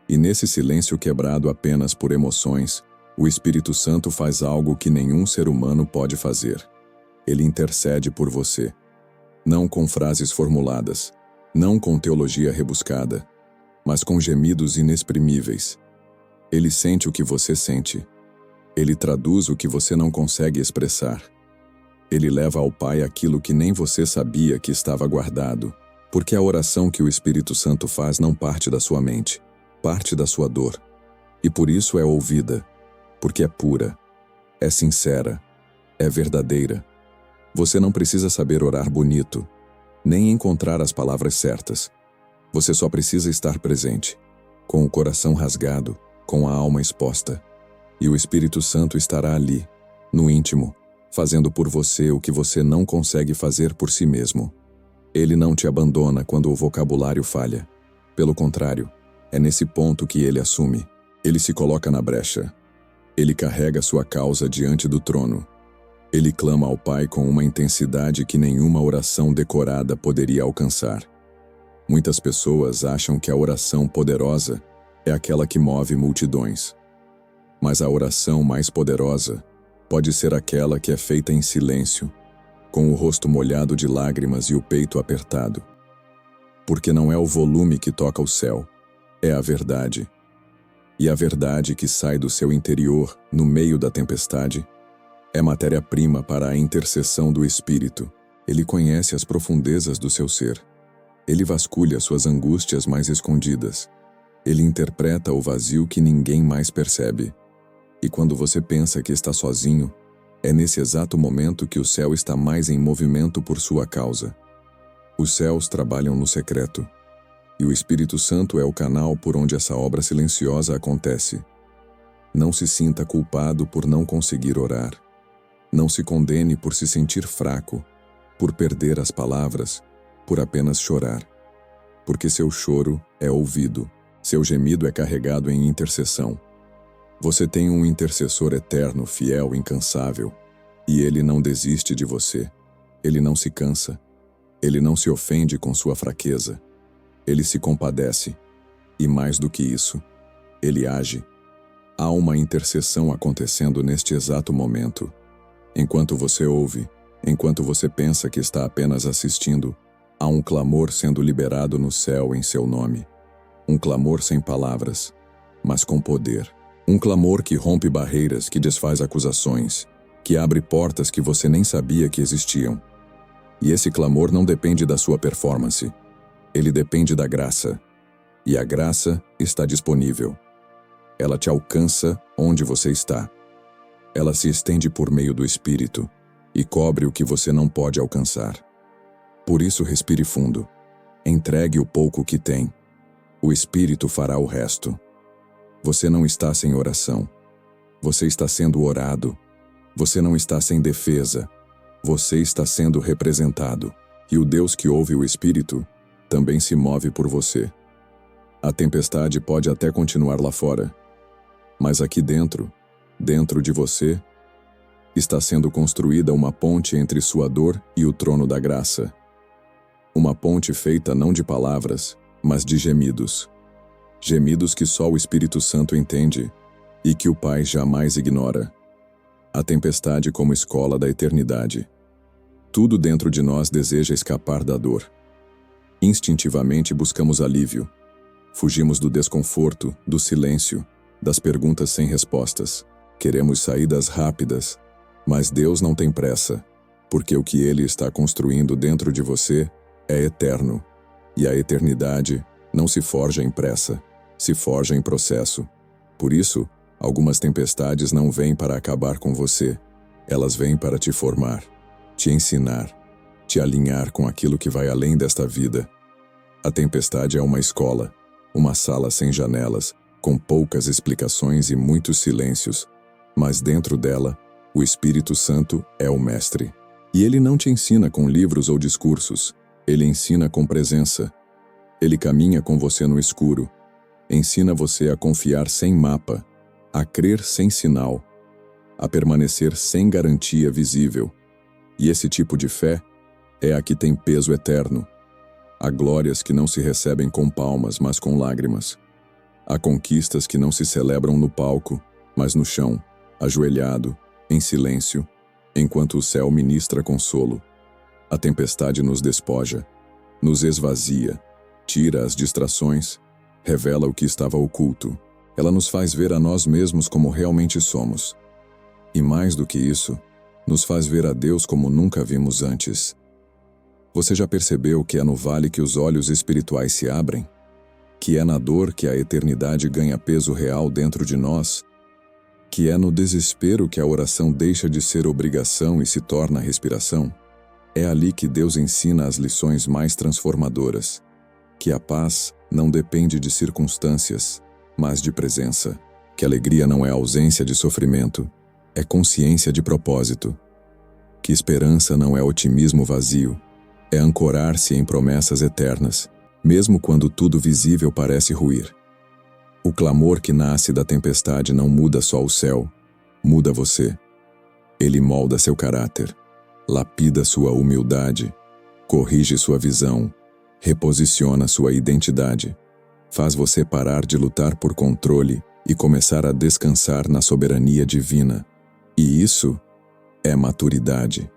E nesse silêncio quebrado apenas por emoções, o Espírito Santo faz algo que nenhum ser humano pode fazer. Ele intercede por você. Não com frases formuladas, não com teologia rebuscada, mas com gemidos inexprimíveis. Ele sente o que você sente. Ele traduz o que você não consegue expressar. Ele leva ao Pai aquilo que nem você sabia que estava guardado, porque a oração que o Espírito Santo faz não parte da sua mente, parte da sua dor. E por isso é ouvida, porque é pura, é sincera, é verdadeira. Você não precisa saber orar bonito, nem encontrar as palavras certas. Você só precisa estar presente, com o coração rasgado, com a alma exposta. E o Espírito Santo estará ali, no íntimo, fazendo por você o que você não consegue fazer por si mesmo. Ele não te abandona quando o vocabulário falha. Pelo contrário, é nesse ponto que ele assume. Ele se coloca na brecha. Ele carrega sua causa diante do trono. Ele clama ao Pai com uma intensidade que nenhuma oração decorada poderia alcançar. Muitas pessoas acham que a oração poderosa é aquela que move multidões. Mas a oração mais poderosa pode ser aquela que é feita em silêncio, com o rosto molhado de lágrimas e o peito apertado. Porque não é o volume que toca o céu, é a verdade. E a verdade que sai do seu interior, no meio da tempestade, é matéria-prima para a intercessão do Espírito. Ele conhece as profundezas do seu ser. Ele vasculha suas angústias mais escondidas. Ele interpreta o vazio que ninguém mais percebe. E quando você pensa que está sozinho, é nesse exato momento que o céu está mais em movimento por sua causa. Os céus trabalham no secreto, e o Espírito Santo é o canal por onde essa obra silenciosa acontece. Não se sinta culpado por não conseguir orar. Não se condene por se sentir fraco, por perder as palavras, por apenas chorar. Porque seu choro é ouvido, seu gemido é carregado em intercessão. Você tem um intercessor eterno, fiel, incansável, e ele não desiste de você. Ele não se cansa. Ele não se ofende com sua fraqueza. Ele se compadece. E mais do que isso, ele age. Há uma intercessão acontecendo neste exato momento. Enquanto você ouve, enquanto você pensa que está apenas assistindo, há um clamor sendo liberado no céu em seu nome. Um clamor sem palavras, mas com poder. Um clamor que rompe barreiras, que desfaz acusações, que abre portas que você nem sabia que existiam. E esse clamor não depende da sua performance. Ele depende da graça. E a graça está disponível. Ela te alcança onde você está. Ela se estende por meio do Espírito e cobre o que você não pode alcançar. Por isso respire fundo. Entregue o pouco que tem. O Espírito fará o resto. Você não está sem oração. Você está sendo orado. Você não está sem defesa. Você está sendo representado, e o Deus que ouve o Espírito também se move por você. A tempestade pode até continuar lá fora, mas aqui dentro, dentro de você, está sendo construída uma ponte entre sua dor e o trono da graça. Uma ponte feita não de palavras, mas de gemidos. Gemidos que só o Espírito Santo entende e que o Pai jamais ignora. A tempestade como escola da eternidade. Tudo dentro de nós deseja escapar da dor. Instintivamente buscamos alívio. Fugimos do desconforto, do silêncio, das perguntas sem respostas. Queremos saídas rápidas, mas Deus não tem pressa, porque o que Ele está construindo dentro de você é eterno. E a eternidade não se forja em pressa, se forja em processo. Por isso, algumas tempestades não vêm para acabar com você. Elas vêm para te formar, te ensinar, te alinhar com aquilo que vai além desta vida. A tempestade é uma escola, uma sala sem janelas, com poucas explicações e muitos silêncios, mas dentro dela, o Espírito Santo é o mestre. E ele não te ensina com livros ou discursos, ele ensina com presença. Ele caminha com você no escuro, ensina você a confiar sem mapa, a crer sem sinal, a permanecer sem garantia visível. E esse tipo de fé é a que tem peso eterno. Há glórias que não se recebem com palmas, mas com lágrimas. Há conquistas que não se celebram no palco, mas no chão, ajoelhado, em silêncio, enquanto o céu ministra consolo. A tempestade nos despoja, nos esvazia, tira as distrações, revela o que estava oculto. Ela nos faz ver a nós mesmos como realmente somos. E mais do que isso, nos faz ver a Deus como nunca vimos antes. Você já percebeu que é no vale que os olhos espirituais se abrem? Que é na dor que a eternidade ganha peso real dentro de nós? Que é no desespero que a oração deixa de ser obrigação e se torna respiração? É ali que Deus ensina as lições mais transformadoras. Que a paz não depende de circunstâncias, mas de presença. Que a alegria não é ausência de sofrimento, é consciência de propósito. Que esperança não é otimismo vazio, é ancorar-se em promessas eternas, mesmo quando tudo visível parece ruir. O clamor que nasce da tempestade não muda só o céu, muda você. Ele molda seu caráter, lapida sua humildade, corrige sua visão, reposiciona sua identidade, faz você parar de lutar por controle e começar a descansar na soberania divina. E isso é maturidade.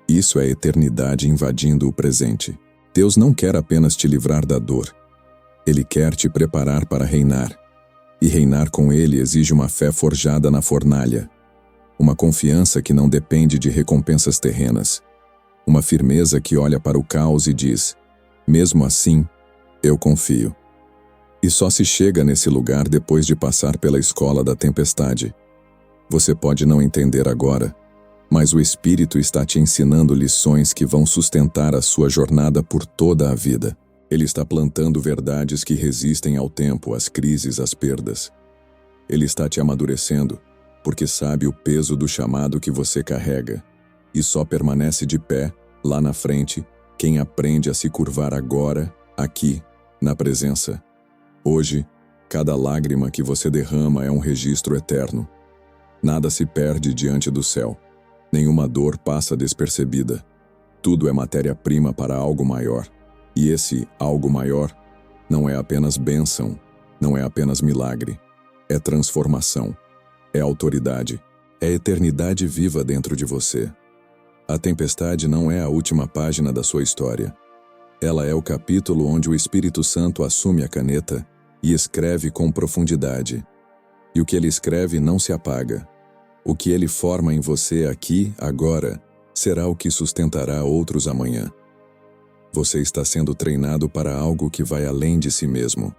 Isso é eternidade invadindo o presente. Deus não quer apenas te livrar da dor. Ele quer te preparar para reinar. E reinar com Ele exige uma fé forjada na fornalha. Uma confiança que não depende de recompensas terrenas. Uma firmeza que olha para o caos e diz: mesmo assim, eu confio. E só se chega nesse lugar depois de passar pela escola da tempestade. Você pode não entender agora, mas o Espírito está te ensinando lições que vão sustentar a sua jornada por toda a vida. Ele está plantando verdades que resistem ao tempo, às crises, às perdas. Ele está te amadurecendo, porque sabe o peso do chamado que você carrega. E só permanece de pé, lá na frente, quem aprende a se curvar agora, aqui, na presença. Hoje, cada lágrima que você derrama é um registro eterno. Nada se perde diante do céu. Nenhuma dor passa despercebida. Tudo é matéria-prima para algo maior. E esse algo maior não é apenas bênção, não é apenas milagre. É transformação, é autoridade, é eternidade viva dentro de você. A tempestade não é a última página da sua história. Ela é o capítulo onde o Espírito Santo assume a caneta e escreve com profundidade. E o que ele escreve não se apaga. O que ele forma em você aqui, agora, será o que sustentará outros amanhã. Você está sendo treinado para algo que vai além de si mesmo.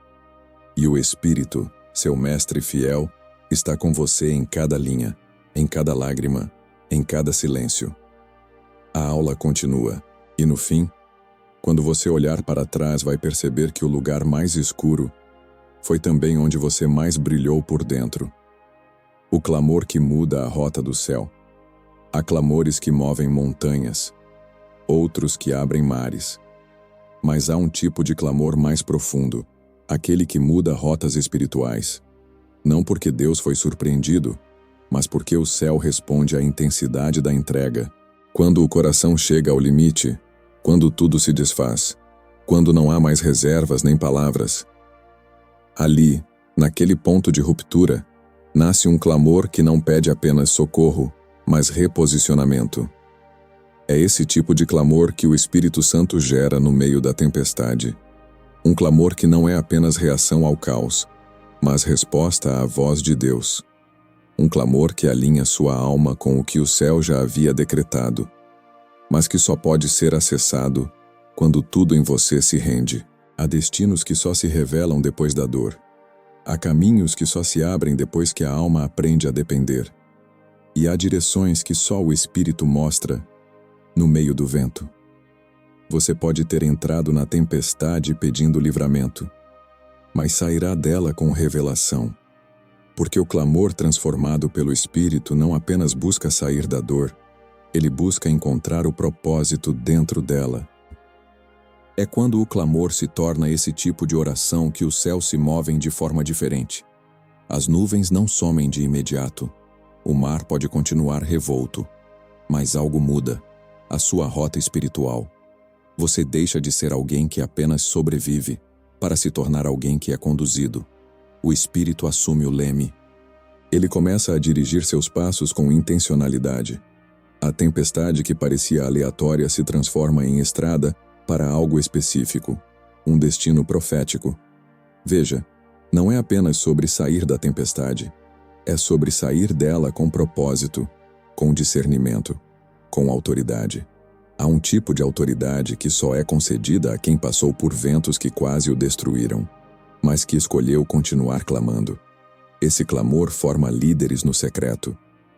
E o Espírito, seu mestre fiel, está com você em cada linha, em cada lágrima, em cada silêncio. A aula continua, e no fim, quando você olhar para trás, vai perceber que o lugar mais escuro foi também onde você mais brilhou por dentro. O clamor que muda a rota do céu. Há clamores que movem montanhas, outros que abrem mares. Mas há um tipo de clamor mais profundo, aquele que muda rotas espirituais. Não porque Deus foi surpreendido, mas porque o céu responde à intensidade da entrega. Quando o coração chega ao limite, quando tudo se desfaz, quando não há mais reservas nem palavras. Ali, naquele ponto de ruptura, nasce um clamor que não pede apenas socorro, mas reposicionamento. É esse tipo de clamor que o Espírito Santo gera no meio da tempestade. Um clamor que não é apenas reação ao caos, mas resposta à voz de Deus. Um clamor que alinha sua alma com o que o céu já havia decretado, mas que só pode ser acessado quando tudo em você se rende. Há destinos que só se revelam depois da dor. Há caminhos que só se abrem depois que a alma aprende a depender. E há direções que só o Espírito mostra no meio do vento. Você pode ter entrado na tempestade pedindo livramento, mas sairá dela com revelação. Porque o clamor transformado pelo Espírito não apenas busca sair da dor, ele busca encontrar o propósito dentro dela. É quando o clamor se torna esse tipo de oração que os céus se movem de forma diferente. As nuvens não somem de imediato. O mar pode continuar revolto, mas algo muda. A sua rota espiritual. Você deixa de ser alguém que apenas sobrevive para se tornar alguém que é conduzido. O Espírito assume o leme. Ele começa a dirigir seus passos com intencionalidade. A tempestade que parecia aleatória se transforma em estrada para algo específico, um destino profético. Veja, não é apenas sobre sair da tempestade, é sobre sair dela com propósito, com discernimento, com autoridade. Há um tipo de autoridade que só é concedida a quem passou por ventos que quase o destruíram, mas que escolheu continuar clamando. Esse clamor forma líderes no secreto.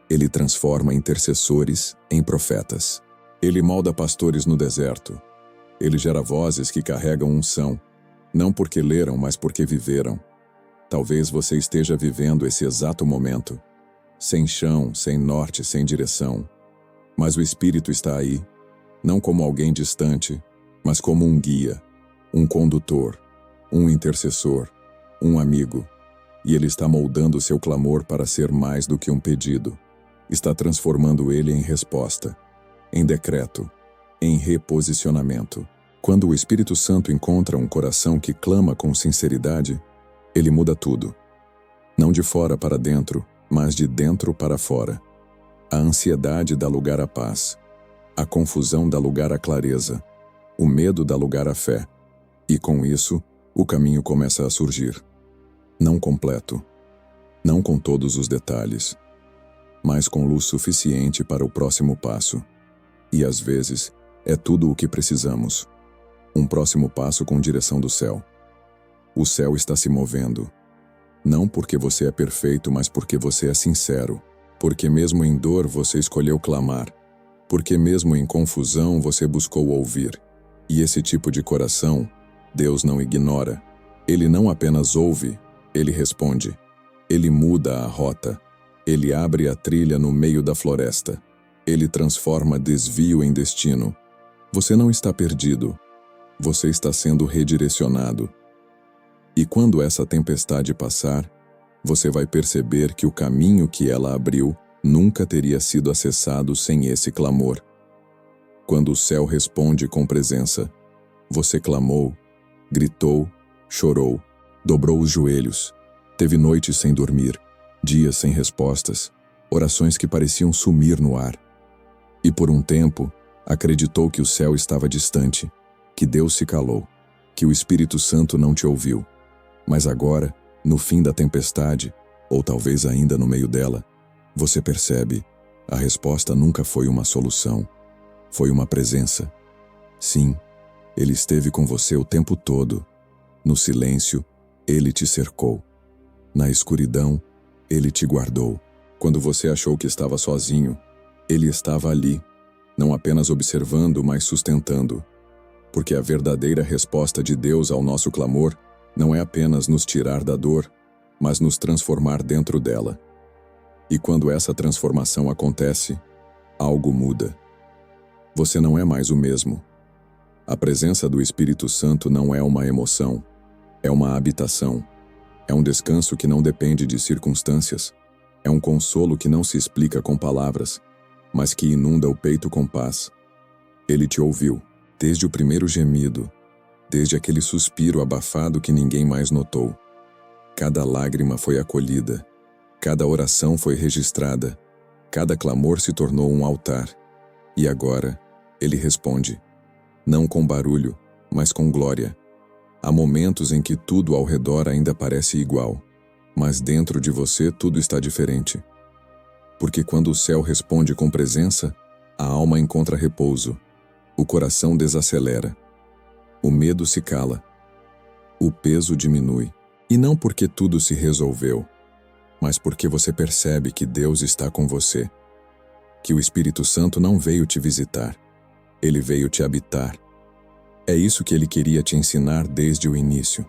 Ele transforma intercessores em profetas. Ele molda pastores no deserto. Ele gera vozes que carregam unção, não porque leram, mas porque viveram. Talvez você esteja vivendo esse exato momento, sem chão, sem norte, sem direção. Mas o Espírito está aí, não como alguém distante, mas como um guia, um condutor, um intercessor, um amigo. E ele está moldando seu clamor para ser mais do que um pedido. Está transformando ele em resposta, em decreto, em reposicionamento. Quando o Espírito Santo encontra um coração que clama com sinceridade, ele muda tudo. Não de fora para dentro, mas de dentro para fora. A ansiedade dá lugar à paz. A confusão dá lugar à clareza. O medo dá lugar à fé. E com isso, o caminho começa a surgir. Não completo. Não com todos os detalhes. Mas com luz suficiente para o próximo passo. E às vezes, é tudo o que precisamos. Um próximo passo com direção do céu. O céu está se movendo. Não porque você é perfeito, mas porque você é sincero. Porque mesmo em dor você escolheu clamar. Porque mesmo em confusão você buscou ouvir. E esse tipo de coração, Deus não ignora. Ele não apenas ouve, ele responde. Ele muda a rota. Ele abre a trilha no meio da floresta. Ele transforma desvio em destino. Você não está perdido. Você está sendo redirecionado. E quando essa tempestade passar, você vai perceber que o caminho que ela abriu nunca teria sido acessado sem esse clamor. Quando o céu responde com presença, você clamou, gritou, chorou, dobrou os joelhos, teve noites sem dormir, dias sem respostas, orações que pareciam sumir no ar. E por um tempo, acreditou que o céu estava distante, que Deus se calou, que o Espírito Santo não te ouviu. Mas agora, no fim da tempestade, ou talvez ainda no meio dela, você percebe, a resposta nunca foi uma solução, foi uma presença. Sim, Ele esteve com você o tempo todo. No silêncio, Ele te cercou. Na escuridão, Ele te guardou. Quando você achou que estava sozinho, Ele estava ali, não apenas observando, mas sustentando. Porque a verdadeira resposta de Deus ao nosso clamor não é apenas nos tirar da dor, mas nos transformar dentro dela. E quando essa transformação acontece, algo muda. Você não é mais o mesmo. A presença do Espírito Santo não é uma emoção, é uma habitação. É um descanso que não depende de circunstâncias. É um consolo que não se explica com palavras, mas que inunda o peito com paz. Ele te ouviu, desde o primeiro gemido, desde aquele suspiro abafado que ninguém mais notou. Cada lágrima foi acolhida, cada oração foi registrada, cada clamor se tornou um altar. E agora, ele responde, não com barulho, mas com glória. Há momentos em que tudo ao redor ainda parece igual, mas dentro de você tudo está diferente. Porque quando o céu responde com presença, a alma encontra repouso, o coração desacelera, o medo se cala, o peso diminui. E não porque tudo se resolveu, mas porque você percebe que Deus está com você, que o Espírito Santo não veio te visitar, ele veio te habitar. É isso que ele queria te ensinar desde o início,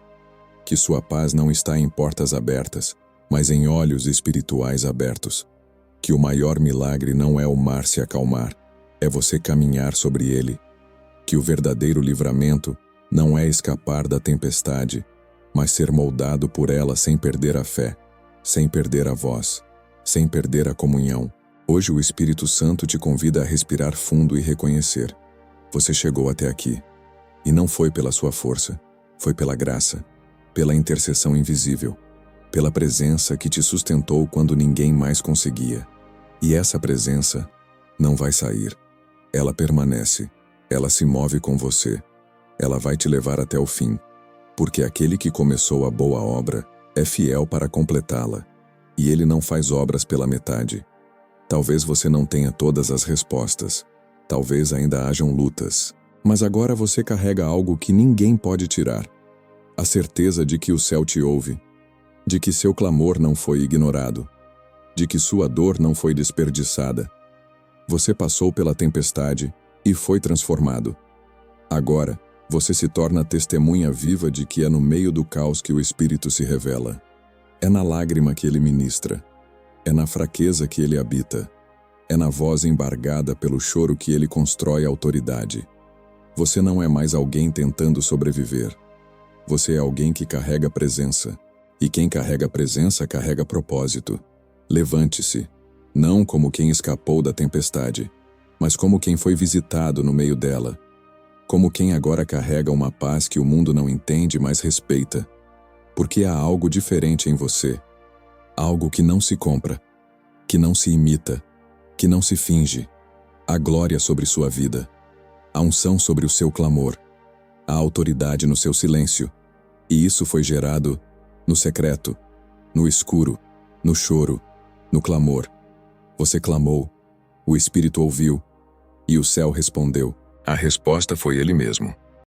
que sua paz não está em portas abertas, mas em olhos espirituais abertos, que o maior milagre não é o mar se acalmar, é você caminhar sobre ele, que o verdadeiro livramento não é escapar da tempestade, mas ser moldado por ela sem perder a fé, sem perder a voz, sem perder a comunhão. Hoje o Espírito Santo te convida a respirar fundo e reconhecer. Você chegou até aqui. E não foi pela sua força, foi pela graça, pela intercessão invisível, pela presença que te sustentou quando ninguém mais conseguia. E essa presença não vai sair. Ela permanece, ela se move com você, ela vai te levar até o fim. Porque aquele que começou a boa obra é fiel para completá-la, e ele não faz obras pela metade. Talvez você não tenha todas as respostas, talvez ainda hajam lutas, mas agora você carrega algo que ninguém pode tirar. A certeza de que o céu te ouve, de que seu clamor não foi ignorado, de que sua dor não foi desperdiçada. Você passou pela tempestade e foi transformado. Agora, você se torna testemunha viva de que é no meio do caos que o Espírito se revela. É na lágrima que ele ministra. É na fraqueza que ele habita. É na voz embargada pelo choro que ele constrói autoridade. Você não é mais alguém tentando sobreviver. Você é alguém que carrega presença. E quem carrega presença carrega propósito. Levante-se, não como quem escapou da tempestade, mas como quem foi visitado no meio dela. Como quem agora carrega uma paz que o mundo não entende, mas respeita. Porque há algo diferente em você. Algo que não se compra, que não se imita, que não se finge. Há glória sobre sua vida. Há unção sobre o seu clamor. Há autoridade no seu silêncio. E isso foi gerado no secreto, no escuro, no choro, no clamor. Você clamou, o Espírito ouviu, e o céu respondeu. A resposta foi ele mesmo.